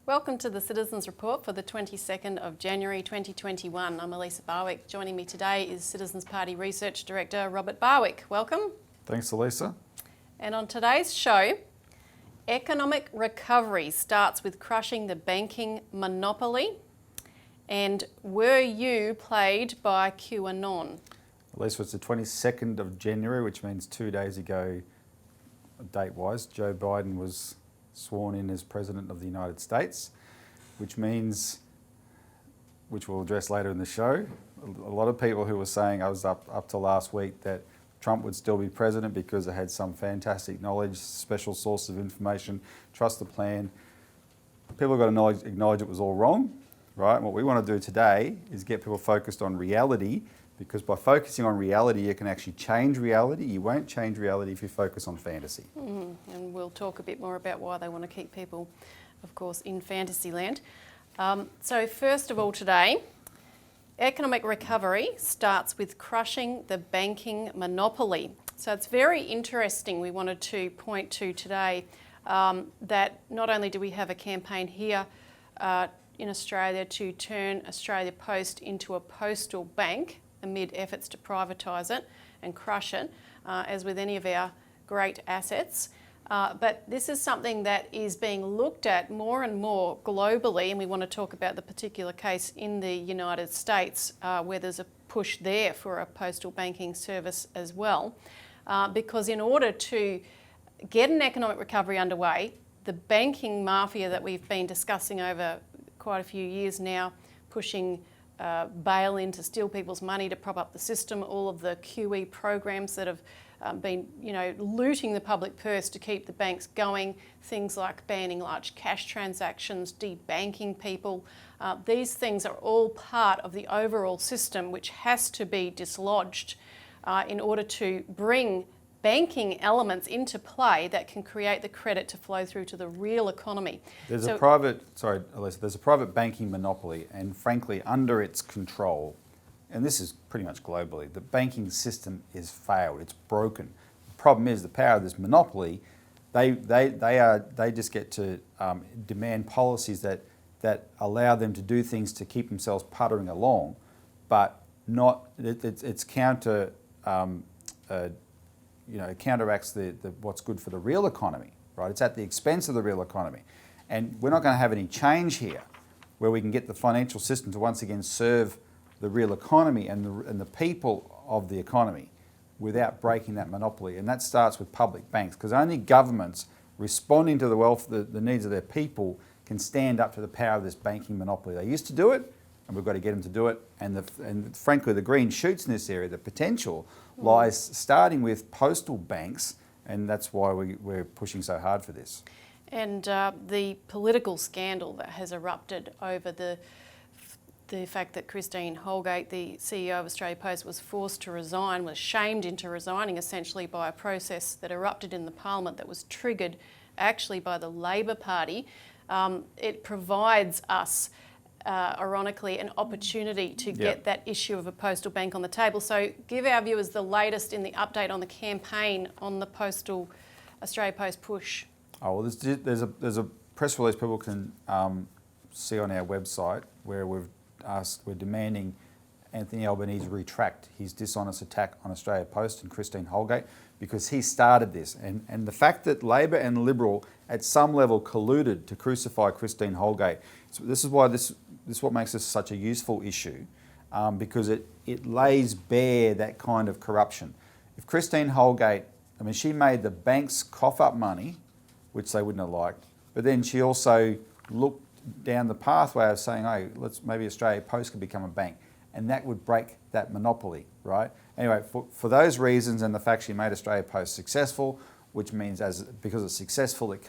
Welcome to the Citizens Report for the 22nd of January 2021. I'm Elisa Barwick. Joining me today is Citizens Party Research Director Robert Barwick. Welcome. Thanks, Elisa. And on today's show, economic recovery starts with crushing the banking monopoly. And were you played by QAnon? Elisa, it's the 22nd of January, which means 2 days ago, date-wise, Joe Biden was sworn in as President of the United States, which means, which we'll address later in the show, a lot of people who were saying, I was up to last week, that Trump would still be president because they had some fantastic knowledge, special source of information, trust the plan. People have got to acknowledge it was all wrong, right? And what we want to do today is get people focused on reality, because by focusing on reality, you can actually change reality. You won't change reality if you focus on fantasy. And we'll talk a bit more about why they want to keep people, of course, in fantasy land. So first of all today, economic recovery starts with crushing the banking monopoly. So it's very interesting. We wanted to point to today that not only do we have a campaign here in Australia to turn Australia Post into a postal bank, amid efforts to privatise it and crush it, as with any of our great assets. But this is something that is being looked at more and more globally, and we want to talk about the particular case in the United States, where there's a push there for a postal banking service as well. Because in order to get an economic recovery underway, the banking mafia that we've been discussing over quite a few years now, pushing bail-in to steal people's money to prop up the system, all of the QE programs that have been, looting the public purse to keep the banks going, things like banning large cash transactions, debanking people. These things are all part of the overall system which has to be dislodged in order to bring banking elements into play that can create the credit to flow through to the real economy. There's a private banking monopoly, and frankly, under its control, and this is pretty much globally, the banking system is failed, it's broken. The problem is the power of this monopoly, they just get to demand policies that allow them to do things to keep themselves puttering along, but it's counter. It counteracts what's good for the real economy, right? It's at the expense of the real economy. And we're not going to have any change here where we can get the financial system to once again serve the real economy and the people of the economy without breaking that monopoly. And that starts with public banks, because only governments responding to the needs of their people can stand up to the power of this banking monopoly. They used to do it, and we've got to get them to do it. And frankly, the green shoots in this area, the potential lies starting with postal banks, and that's why we're pushing so hard for this. And the political scandal that has erupted over the fact that Christine Holgate, the CEO of Australia Post, was forced to resign, was shamed into resigning essentially by a process that erupted in the Parliament that was triggered actually by the Labor Party. It provides us ironically, an opportunity to get that issue of a postal bank on the table. So give our viewers the latest in the update on the campaign on the Australia Post push. Oh, well, there's a press release people can see on our website where we're demanding Anthony Albanese retract his dishonest attack on Australia Post and Christine Holgate, because he started this. And the fact that Labor and Liberal at some level colluded to crucify Christine Holgate, so this is why this is what makes this such a useful issue, because it lays bare that kind of corruption. If Christine Holgate, she made the banks cough up money, which they wouldn't have liked, but then she also looked down the pathway of saying, hey, maybe Australia Post could become a bank, and that would break that monopoly, right? Anyway, for those reasons and the fact she made Australia Post successful, which means because it's successful, it's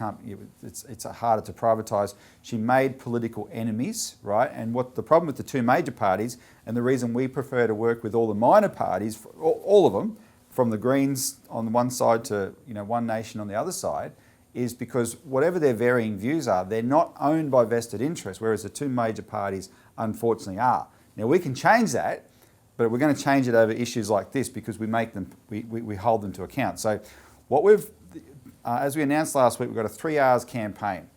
harder to privatise. She made political enemies, right? And what the problem with the two major parties, and the reason we prefer to work with all the minor parties, all of them, from the Greens on one side to One Nation on the other side, is because whatever their varying views are, they're not owned by vested interests, whereas the two major parties unfortunately are. Now we can change that, but we're going to change it over issues like this because we hold them to account. So what as we announced last week, we've got a 3 hours campaign.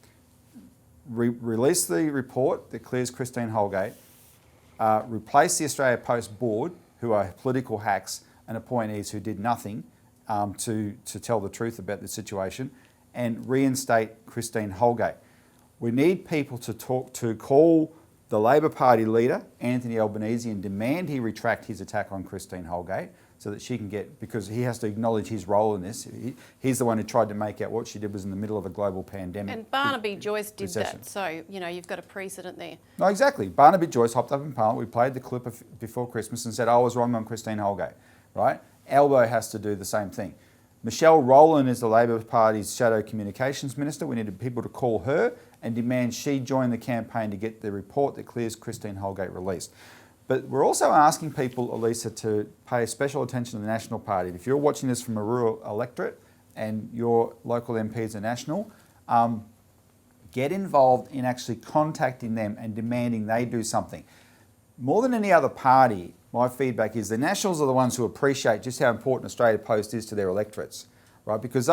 release the report that clears Christine Holgate, replace the Australia Post board, who are political hacks and appointees who did nothing to tell the truth about the situation, and reinstate Christine Holgate. We need people to call the Labor Party leader, Anthony Albanese, and demand he retract his attack on Christine Holgate so that she can get, because he has to acknowledge his role in this. He's the one who tried to make out what she did was in the middle of a global pandemic. And Barnaby Joyce did recession. that, so, you know, you've got a precedent there. No, exactly. Barnaby Joyce hopped up in Parliament. We played the clip before Christmas and said, I was wrong on Christine Holgate, right? Albo has to do the same thing. Michelle Rowland is the Labor Party's shadow communications minister. We needed people to call her and demand she join the campaign to get the report that clears Christine Holgate released. But we're also asking people, Elisa, to pay special attention to the National Party. If you're watching this from a rural electorate and your local MPs are national, get involved in actually contacting them and demanding they do something. More than any other party, my feedback is the Nationals are the ones who appreciate just how important Australia Post is to their electorates, right? Because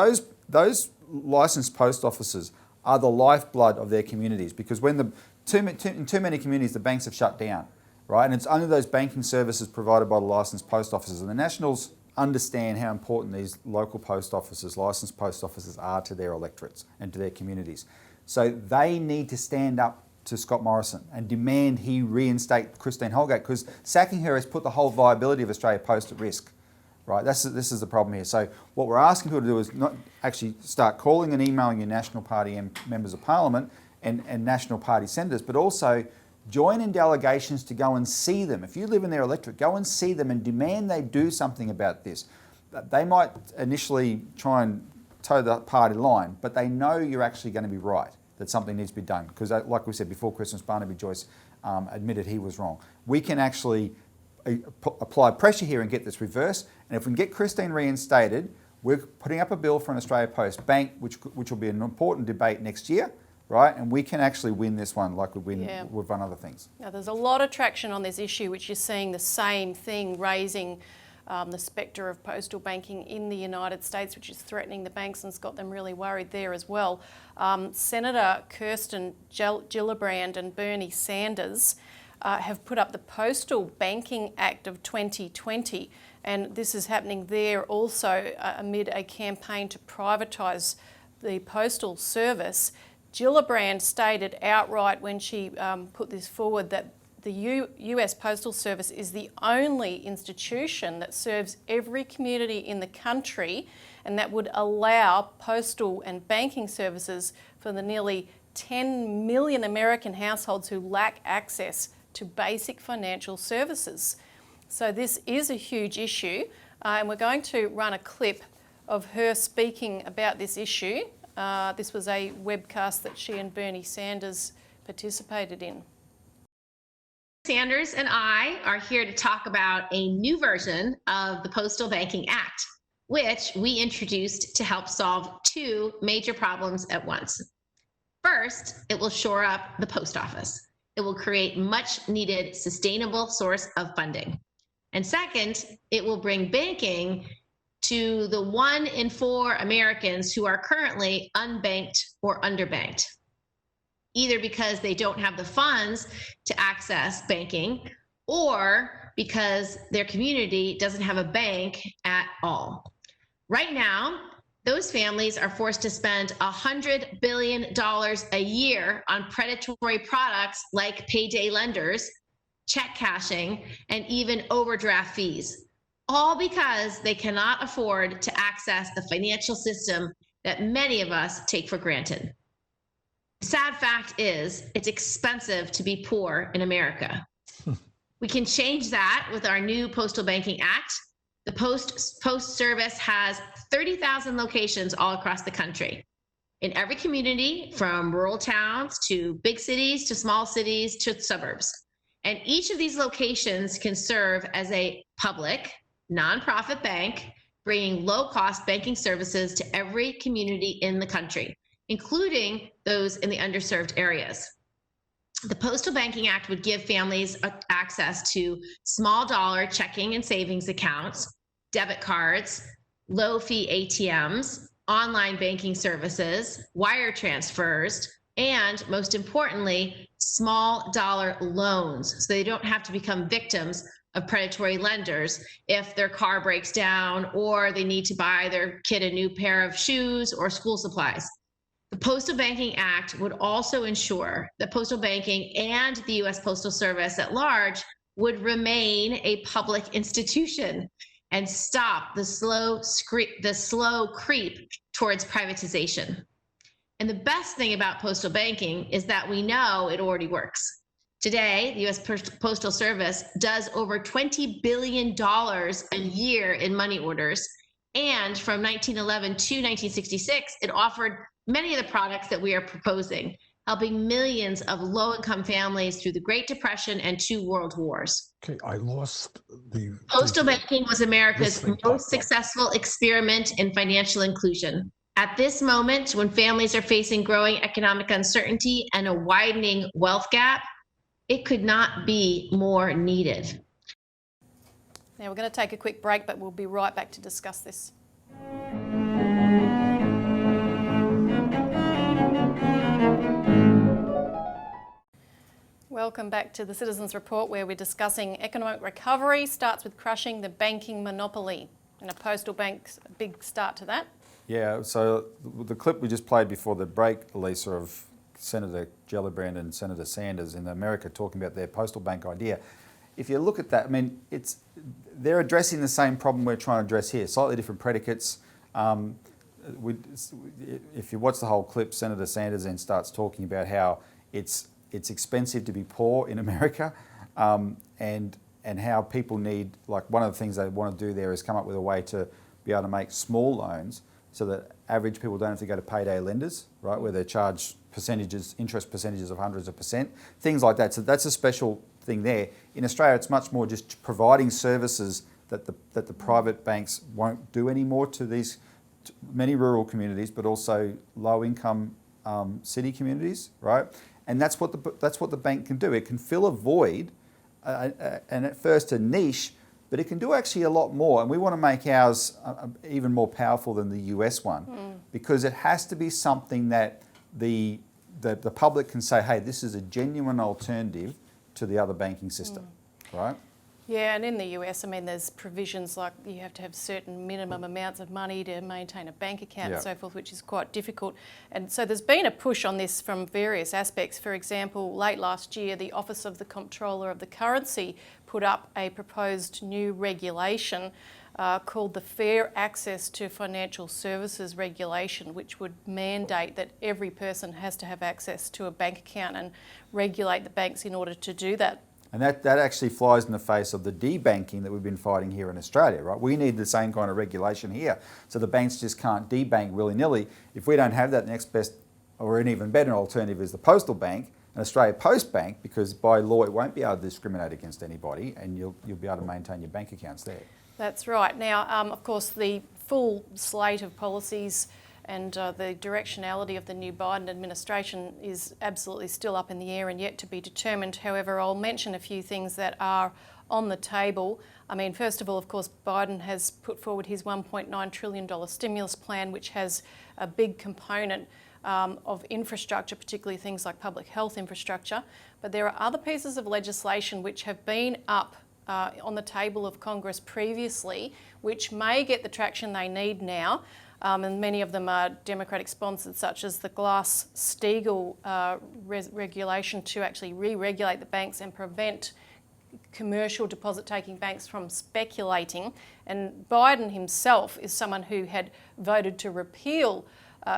those licensed post offices are the lifeblood of their communities. Because when in too many communities, the banks have shut down, right? And it's only those banking services provided by the licensed post offices. And the Nationals understand how important these local post offices, licensed post offices, are to their electorates and to their communities. So they need to stand up to Scott Morrison and demand he reinstate Christine Holgate, because sacking her has put the whole viability of Australia Post at risk, right? This is the problem here. So what we're asking people to do is not actually start calling and emailing your National Party members of Parliament and National Party senators, but also join in delegations to go and see them. If you live in their electorate, go and see them and demand they do something about this. They might initially try and toe the party line, but they know you're actually going to be right, that something needs to be done. Because like we said before Christmas, Barnaby Joyce admitted he was wrong. We can actually apply pressure here and get this reversed. And if we can get Christine reinstated, we're putting up a bill for an Australia Post Bank, which will be an important debate next year, right? And we can actually win this one like we've won other things. Now, there's a lot of traction on this issue, which you're seeing the same thing, raising the spectre of postal banking in the United States, which is threatening the banks and's got them really worried there as well. Senator Kirsten Gillibrand and Bernie Sanders have put up the Postal Banking Act of 2020, and this is happening there also amid a campaign to privatise the postal service. Gillibrand stated outright when she put this forward that the US Postal Service is the only institution that serves every community in the country, and that would allow postal and banking services for the nearly 10 million American households who lack access to basic financial services. So this is a huge issue, and we're going to run a clip of her speaking about this issue. This was a webcast that she and Bernie Sanders participated in. Sanders and I are here to talk about a new version of the Postal Banking Act, which we introduced to help solve two major problems at once. First, it will shore up the post office. It will create much needed sustainable source of funding. And second, it will bring banking to the 1 in 4 Americans who are currently unbanked or underbanked, either because they don't have the funds to access banking or because their community doesn't have a bank at all. Right now, those families are forced to spend $100 billion a year on predatory products like payday lenders, check cashing, and even overdraft fees, all because they cannot afford to access the financial system that many of us take for granted. The sad fact is, it's expensive to be poor in America. We can change that with our new Postal Banking Act. The Post Service has 30,000 locations all across the country. In every community, from rural towns to big cities to small cities to suburbs. And each of these locations can serve as a public, nonprofit bank, bringing low-cost banking services to every community in the country, including those in the underserved areas. The Postal Banking Act would give families access to small dollar checking and savings accounts, debit cards, low-fee ATMs, online banking services, wire transfers, and most importantly, small dollar loans, so they don't have to become victims of predatory lenders if their car breaks down or they need to buy their kid a new pair of shoes or school supplies. The Postal Banking Act would also ensure that postal banking and the U.S. Postal Service at large would remain a public institution and stop the slow creep towards privatization. And the best thing about postal banking is that we know it already works. Today, the U.S. Postal Service does over $20 billion a year in money orders. And from 1911 to 1966, it offered many of the products that we are proposing, helping millions of low-income families through the Great Depression and 2 world wars. Okay, I lost the... Postal banking was America's most successful experiment in financial inclusion. At this moment, when families are facing growing economic uncertainty and a widening wealth gap, it could not be more needed. Now we're going to take a quick break, but we'll be right back to discuss this. Welcome back to the Citizens Report, where we're discussing economic recovery starts with crushing the banking monopoly. And a postal bank's a big start to that. Yeah, so the clip we just played before the break, Elisa, of Senator Gillibrand and Senator Sanders in America talking about their postal bank idea. If you look at that, I mean, they're addressing the same problem we're trying to address here, slightly different predicates. If you watch the whole clip, Senator Sanders then starts talking about how it's expensive to be poor in America, and how people need, like, one of the things they want to do there is come up with a way to be able to make small loans so that average people don't have to go to payday lenders, right, where they charge interest percentages of hundreds of percent, things like that. So that's a special thing there. In Australia, it's much more just providing services that the private banks won't do anymore to these many rural communities, but also low-income city communities, right? And that's what the bank can do. It can fill a void, and at first a niche, but it can do actually a lot more. And we want to make ours even more powerful than the US one, because it has to be something that the public can say, hey, this is a genuine alternative to the other banking system, right? Yeah, and in the US, I mean, there's provisions like you have to have certain minimum amounts of money to maintain a bank account and so forth, which is quite difficult. And so there's been a push on this from various aspects. For example, late last year, the Office of the Comptroller of the Currency put up a proposed new regulation called the Fair Access to Financial Services Regulation, which would mandate that every person has to have access to a bank account and regulate the banks in order to do that. And that actually flies in the face of the debanking that we've been fighting here in Australia, right? We need the same kind of regulation here. So the banks just can't debank willy-nilly. If we don't have that, the next best, or an even better alternative, is the Postal Bank, an Australia Post Bank, because by law it won't be able to discriminate against anybody, and you'll be able to maintain your bank accounts there. That's right. Now, of course, the full slate of policies and the directionality of the new Biden administration is absolutely still up in the air and yet to be determined. However, I'll mention a few things that are on the table. I mean, first of all, of course, Biden has put forward his $1.9 trillion stimulus plan, which has a big component of infrastructure, particularly things like public health infrastructure. But there are other pieces of legislation which have been up on the table of Congress previously, which may get the traction they need now. And many of them are Democratic sponsored, such as the glass-steagall regulation to actually re-regulate the banks and prevent commercial deposit-taking banks from speculating. And Biden himself is someone who had voted to repeal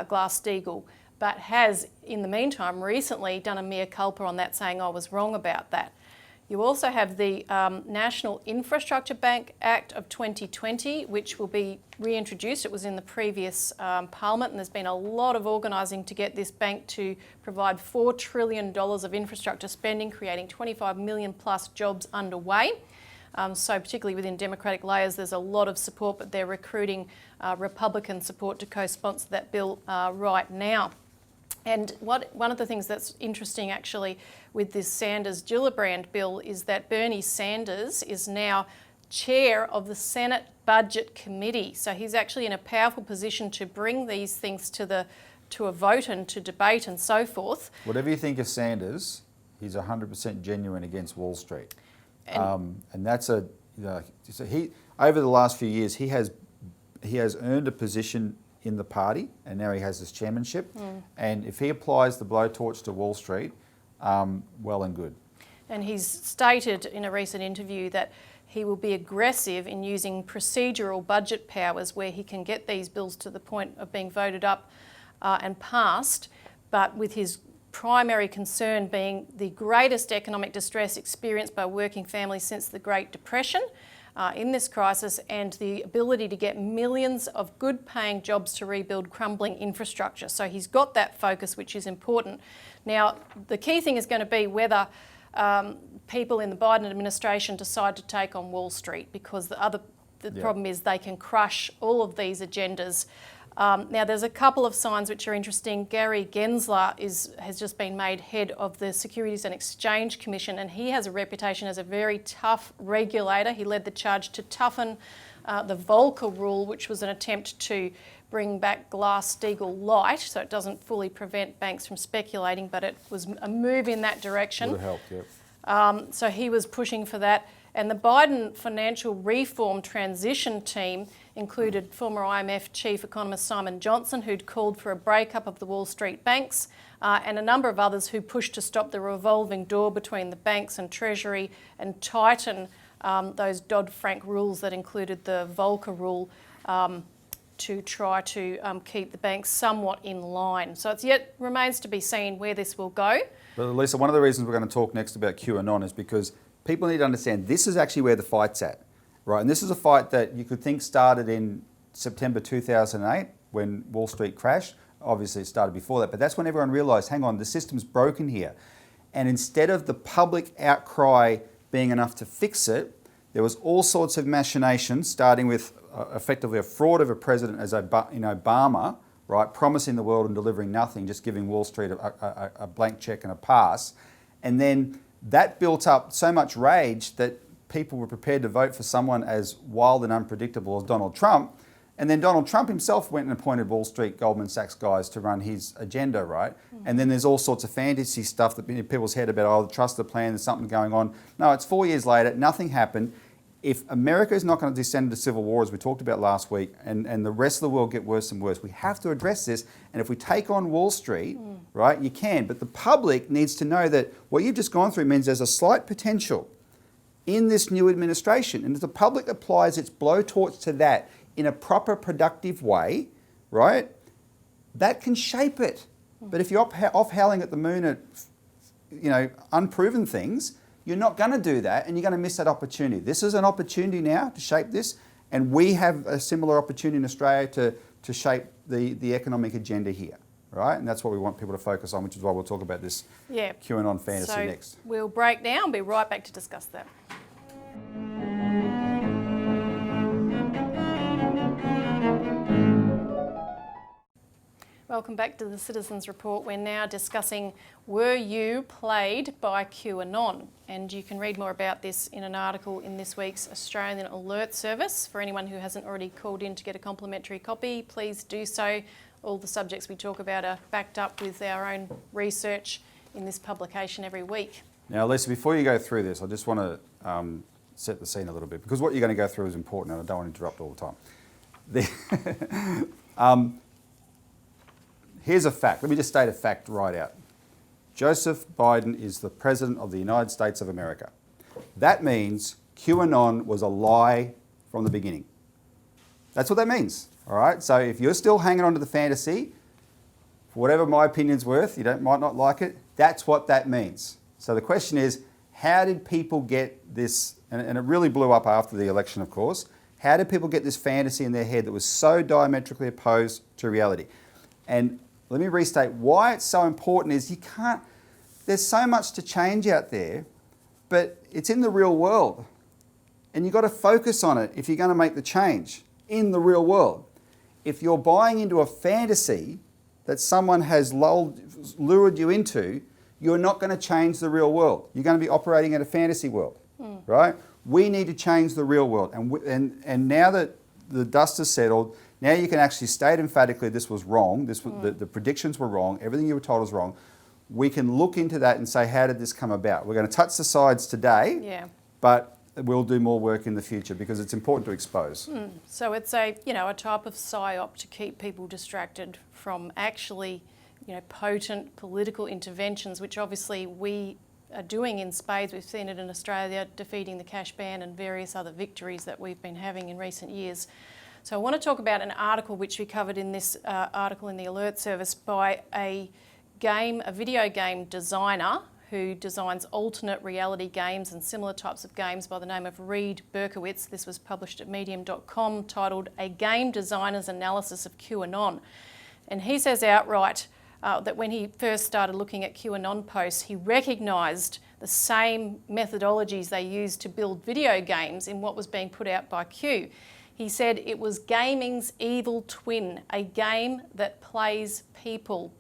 glass-steagall, but has, in the meantime, recently done a mea culpa on that, saying, I was wrong about that. You also have the National Infrastructure Bank Act of 2020, which will be reintroduced. It was in the previous Parliament, and there's been a lot of organising to get this bank to provide $4 trillion of infrastructure spending, creating 25 million plus jobs underway. So particularly within Democratic layers, there's a lot of support, but they're recruiting Republican support to co-sponsor that bill right now. And one of the things that's interesting actually with this Sanders-Gillibrand bill is that Bernie Sanders is now chair of the Senate Budget Committee. So he's actually in a powerful position to bring these things to the to a vote and to debate and so forth. Whatever you think of Sanders, he's 100% genuine against Wall Street. And that's so he, over the last few years, he has earned a position in the party, and now he has this chairmanship. And if he applies the blowtorch to Wall Street, well and good. And he's stated in a recent interview that he will be aggressive in using procedural budget powers where he can get these bills to the point of being voted up and passed, but with his primary concern being the greatest economic distress experienced by working families since the Great Depression in this crisis, and the ability to get millions of good-paying jobs to rebuild crumbling infrastructure. So he's got that focus, which is important. Now, the key thing is going to be whether people in the Biden administration decide to take on Wall Street, because the problem is they can crush all of these agendas. Now, there's a couple of signs which are interesting. Gary Gensler has just been made head of the Securities and Exchange Commission, and he has a reputation as a very tough regulator. He led the charge to toughen the Volcker rule, which was an attempt to bring back glass-steagall light, so it doesn't fully prevent banks from speculating, but it was a move in that direction. Would have helped, yep. So he was pushing for that. And the Biden financial reform transition team included former IMF chief economist Simon Johnson, who'd called for a breakup of the Wall Street banks, and a number of others who pushed to stop the revolving door between the banks and Treasury and tighten those Dodd-Frank rules that included the Volcker rule to try to keep the banks somewhat in line. So it's yet remains to be seen where this will go. But Elisa, one of the reasons we're going to talk next about QAnon is because people need to understand this is actually where the fight's at, right? And this is a fight that you could think started in September 2008 when Wall Street crashed. Obviously, it started before that, but that's when everyone realised, hang on, the system's broken here. And instead of the public outcry being enough to fix it, there was all sorts of machinations, starting with effectively a fraud of a president as Obama, right, promising the world and delivering nothing, just giving Wall Street a blank cheque and a pass. And then that built up so much rage that people were prepared to vote for someone as wild and unpredictable as Donald Trump. And then Donald Trump himself went and appointed Wall Street, Goldman Sachs guys to run his agenda, right? And then there's all sorts of fantasy stuff that in people's head about, oh, the trust plan, there's something going on. No, it's 4 years later, nothing happened. If America is not going to descend into civil war, as we talked about last week, and the rest of the world get worse and worse, we have to address this. And if we take on Wall Street, right, you can. But the public needs to know that what you've just gone through means there's a slight potential in this new administration. And if the public applies its blowtorch to that in a proper, productive way, right, that can shape it. But if you're off howling at the moon at, unproven things, you're not going to do that, and you're going to miss that opportunity. This is an opportunity now to shape this, and we have a similar opportunity in Australia to shape the economic agenda here, right? And that's what we want people to focus on, which is why we'll talk about this QAnon fantasy next. We'll break now and be right back to discuss that. Welcome back to the Citizens Report. We're now discussing, were you played by QAnon? And you can read more about this in an article in this week's Australian Alert Service. For anyone who hasn't already called in to get a complimentary copy, please do so. All the subjects we talk about are backed up with our own research in this publication every week. Now, Elisa, before you go through this, I just want to set the scene a little bit, because what you're going to go through is important, and I don't want to interrupt all the time. Here's a fact. Let me just state a fact right out. Joseph Biden is the President of the United States of America. That means QAnon was a lie from the beginning. That's what that means, all right? So if you're still hanging on to the fantasy, for whatever my opinion's worth, might not like it, that's what that means. So the question is, how did people get this, and it really blew up after the election, of course, how did people get this fantasy in their head that was so diametrically opposed to reality? And let me restate why it's so important is there's so much to change out there, but it's in the real world. And you've got to focus on it if you're going to make the change in the real world. If you're buying into a fantasy that someone has lured you into, you're not going to change the real world. You're going to be operating in a fantasy world, right? We need to change the real world. And now that the dust has settled, Now you can actually state emphatically this was wrong, the predictions were wrong, everything you were told was wrong. We can look into that and say, how did this come about? We're going to touch the sides today, but we'll do more work in the future because it's important to expose. So it's a type of psyop to keep people distracted from actually, potent political interventions, which obviously we are doing in spades. We've seen it in Australia, defeating the cash ban and various other victories that we've been having in recent years. So I want to talk about an article which we covered in this article in the Alert Service by a video game designer who designs alternate reality games and similar types of games by the name of Reed Berkowitz. This was published at medium.com, titled A Game Designer's Analysis of QAnon. And he says outright that when he first started looking at QAnon posts, he recognised the same methodologies they used to build video games in what was being put out by Q. He said it was gaming's evil twin, a game that plays people.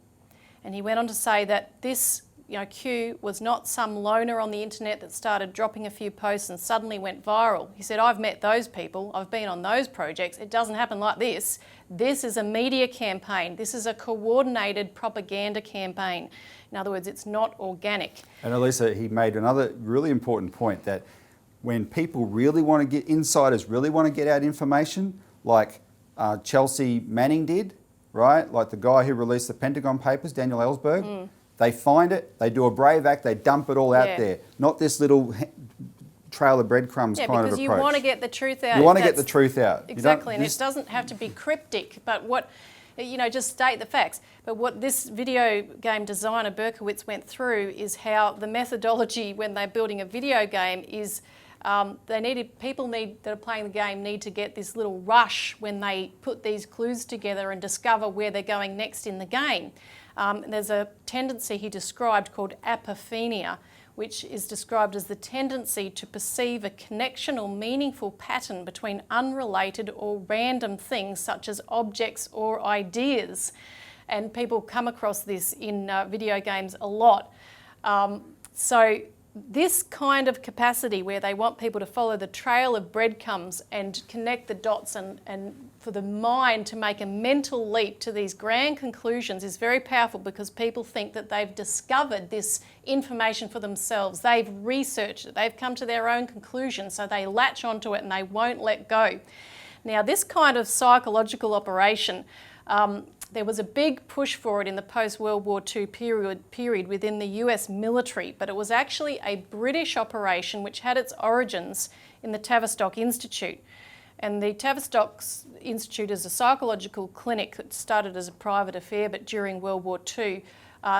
And he went on to say that this Q was not some loner on the internet that started dropping a few posts and suddenly went viral. He said, I've met those people, I've been on those projects, it doesn't happen like this. This is a media campaign, this is a coordinated propaganda campaign. In other words, it's not organic. And Elisa, he made another really important point that when people really want to get, insiders really want to get out information, like Chelsea Manning did, right? Like the guy who released the Pentagon Papers, Daniel Ellsberg. They find it, they do a brave act, they dump it all out there. Not this little trail of breadcrumbs kind of approach. Yeah, because you want to get the truth out. You want to get the truth out. Exactly, and it doesn't have to be cryptic, but just state the facts. But what this video game designer, Berkowitz, went through is how the methodology when they're building a video game is people that are playing the game need to get this little rush when they put these clues together and discover where they're going next in the game. There's a tendency he described called apophenia, which is described as the tendency to perceive a connection or meaningful pattern between unrelated or random things such as objects or ideas. And people come across this in video games a lot. So this kind of capacity where they want people to follow the trail of breadcrumbs and connect the dots and for the mind to make a mental leap to these grand conclusions is very powerful because people think that they've discovered this information for themselves. They've researched it. They've come to their own conclusions, so they latch onto it and they won't let go. Now, this kind of psychological operation, there was a big push for it in the post-World War II period within the US military, but it was actually a British operation which had its origins in the Tavistock Institute. And the Tavistock Institute is a psychological clinic that started as a private affair, but during World War II,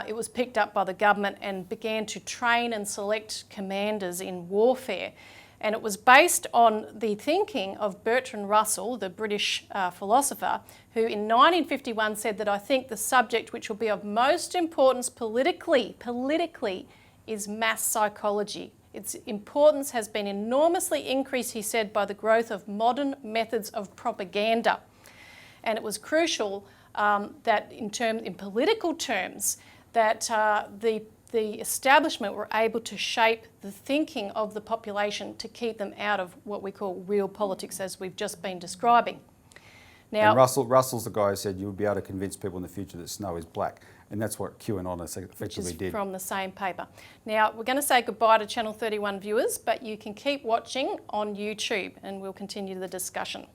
it was picked up by the government and began to train and select commanders in warfare. And it was based on the thinking of Bertrand Russell, the British philosopher, who in 1951 said that I think the subject which will be of most importance politically is mass psychology. Its importance has been enormously increased, he said, by the growth of modern methods of propaganda. And it was crucial that in political terms, that the establishment were able to shape the thinking of the population to keep them out of what we call real politics, as we've just been describing. Now, and Russell's the guy who said you would be able to convince people in the future that snow is black. And that's what QAnon effectively did. From the same paper. Now, we're going to say goodbye to Channel 31 viewers, but you can keep watching on YouTube and we'll continue the discussion.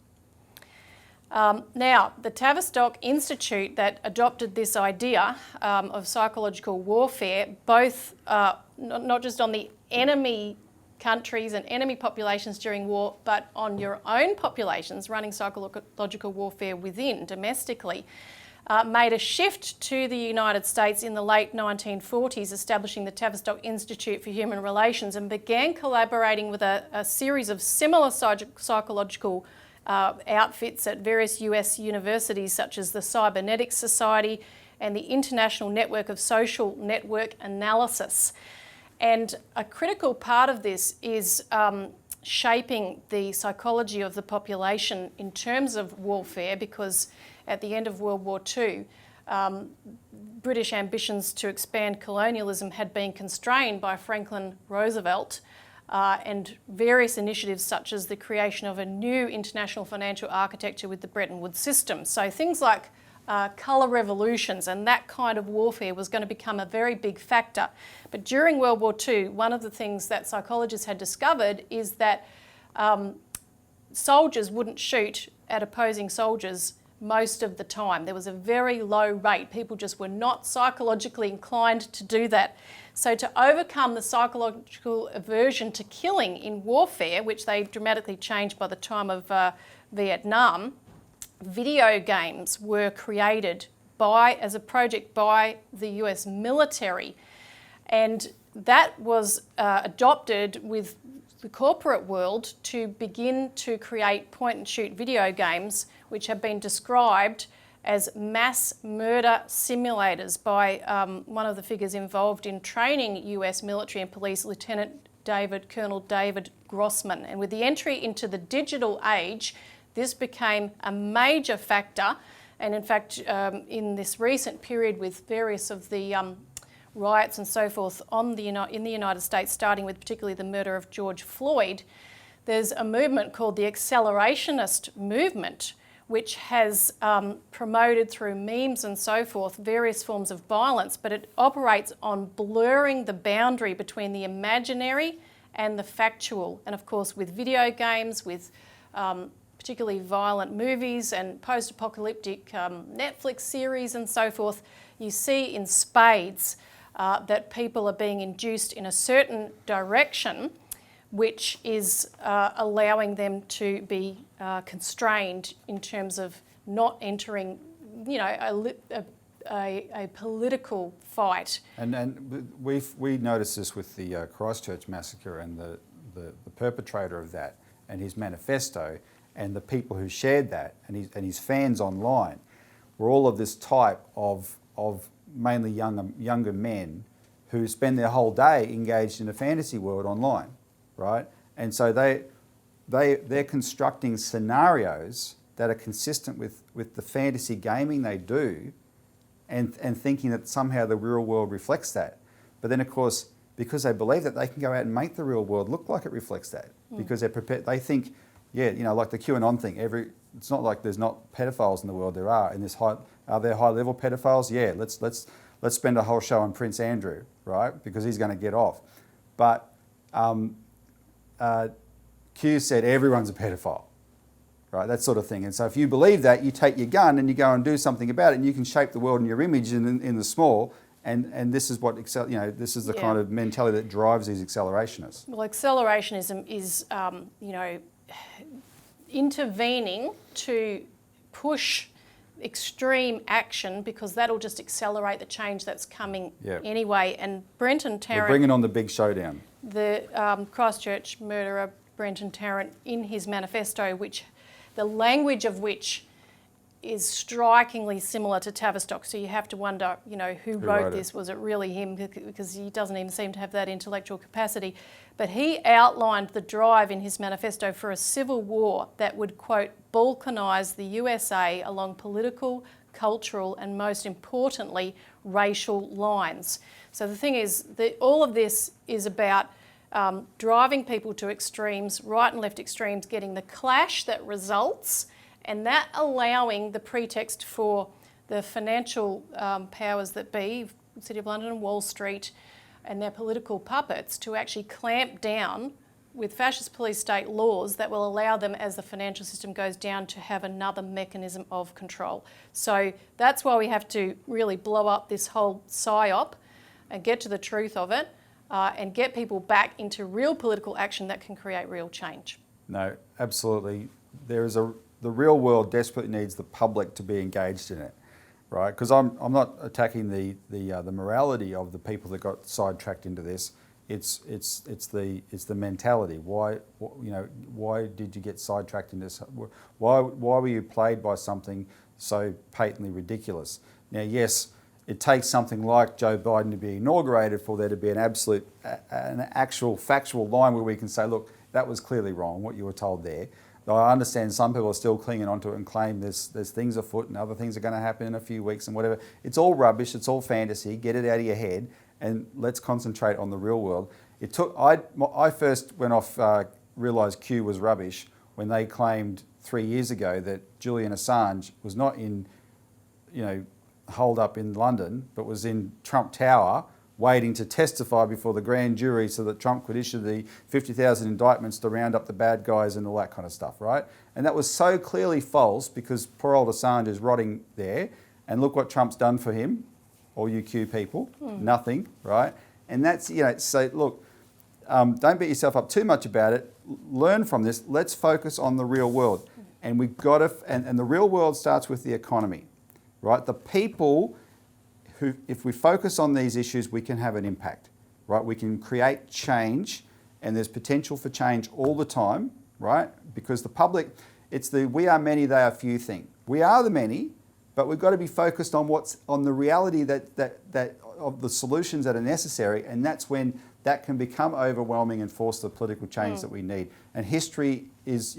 Now, the Tavistock Institute that adopted this idea of psychological warfare, both not just on the enemy countries and enemy populations during war, but on your own populations running psychological warfare within domestically, made a shift to the United States in the late 1940s, establishing the Tavistock Institute for Human Relations, and began collaborating with a series of similar psychological outfits at various US universities such as the Cybernetics Society and the International Network of Social Network Analysis. And a critical part of this is shaping the psychology of the population in terms of warfare, because at the end of World War II, British ambitions to expand colonialism had been constrained by Franklin Roosevelt, and various initiatives such as the creation of a new international financial architecture with the Bretton Woods system. So things like colour revolutions and that kind of warfare was going to become a very big factor. But during World War II, one of the things that psychologists had discovered is that soldiers wouldn't shoot at opposing soldiers most of the time. There was a very low rate. People just were not psychologically inclined to do that. So to overcome the psychological aversion to killing in warfare, which they dramatically changed by the time of Vietnam, video games were created as a project by the US military. And that was adopted with the corporate world to begin to create point-and-shoot video games, which have been described as mass murder simulators by one of the figures involved in training US military and police, Colonel David Grossman. And with the entry into the digital age, this became a major factor. And in fact, in this recent period with various of the riots and so forth in the United States, starting with particularly the murder of George Floyd, there's a movement called the accelerationist movement, which has promoted through memes and so forth various forms of violence, but it operates on blurring the boundary between the imaginary and the factual. And of course, with video games, with particularly violent movies and post-apocalyptic Netflix series and so forth, you see in spades that people are being induced in a certain direction, which is allowing them to be constrained in terms of not entering, a political fight. And we noticed this with the Christchurch massacre and the perpetrator of that and his manifesto and the people who shared that and his fans online were all of this type of mainly younger men who spend their whole day engaged in a fantasy world online, right? And so they're constructing scenarios that are consistent with the fantasy gaming they do and thinking that somehow the real world reflects that. But then, of course, because they believe that, they can go out and make the real world look like it reflects that because they're prepared. They think, like the QAnon thing, it's not like there's not pedophiles in the world. There are. Are there high-level pedophiles? Yeah, let's spend a whole show on Prince Andrew, right? Because he's going to get off. But Q said everyone's a pedophile, right? That sort of thing. And so if you believe that, you take your gun and you go and do something about it, and you can shape the world in your image in the small. And this is what this is the kind of mentality that drives these accelerationists. Well, accelerationism is intervening to push extreme action because that'll just accelerate the change that's coming anyway. And Brenton Tarrant... We're bringing on the big showdown. The Christchurch murderer, Brenton Tarrant, in his manifesto, which the language of which is strikingly similar to Tavistock. So you have to wonder, who wrote this? Was it really him? Because he doesn't even seem to have that intellectual capacity. But he outlined the drive in his manifesto for a civil war that would, quote, balkanise the USA along political, cultural, and most importantly, racial lines. So the thing is that all of this is about driving people to extremes, right and left extremes, getting the clash that results, and that allowing the pretext for the financial powers that be, City of London and Wall Street, and their political puppets to actually clamp down with fascist police state laws that will allow them, as the financial system goes down, to have another mechanism of control. So that's why we have to really blow up this whole PSYOP and get to the truth of it and get people back into real political action that can create real change. No, absolutely. The real world desperately needs the public to be engaged in it, right? Because I'm not attacking the morality of the people that got sidetracked into this. It's the mentality. Why did you get sidetracked in this? Why were you played by something so patently ridiculous? Now, yes, it takes something like Joe Biden to be inaugurated for there to be an actual factual line where we can say, look, that was clearly wrong, what you were told there. Though I understand some people are still clinging onto it and claim there's things afoot and other things are going to happen in a few weeks and whatever. It's all rubbish, it's all fantasy, get it out of your head and let's concentrate on the real world. I first went off, realised Q was rubbish when they claimed 3 years ago that Julian Assange was not in, holed up in London, but was in Trump Tower waiting to testify before the grand jury so that Trump could issue the 50,000 indictments to round up the bad guys and all that kind of stuff, right? And that was so clearly false because poor old Assange is rotting there. And look what Trump's done for him, all you Q people, nothing, right? And that's, so look, don't beat yourself up too much about it. Learn from this. Let's focus on the real world. And we've got to, and the real world starts with the economy, right? The people who, if we focus on these issues, we can have an impact, right? We can create change, and there's potential for change all the time, right? Because the public, it's the we are many, they are few thing. We are the many, but we've got to be focused on what's on the reality that of the solutions that are necessary, and that's when that can become overwhelming and force the political change that we need. And history is,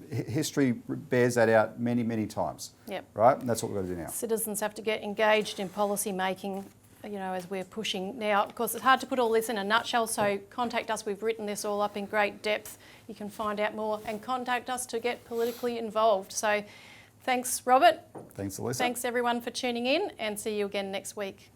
history bears that out many, many times. Yep. Right? And that's what we've got to do now. Citizens have to get engaged in policy making, as we're pushing now. Of course, it's hard to put all this in a nutshell, so contact us. We've written this all up in great depth. You can find out more and contact us to get politically involved. So thanks, Robert. Thanks, Elisa. Thanks, everyone, for tuning in, and see you again next week.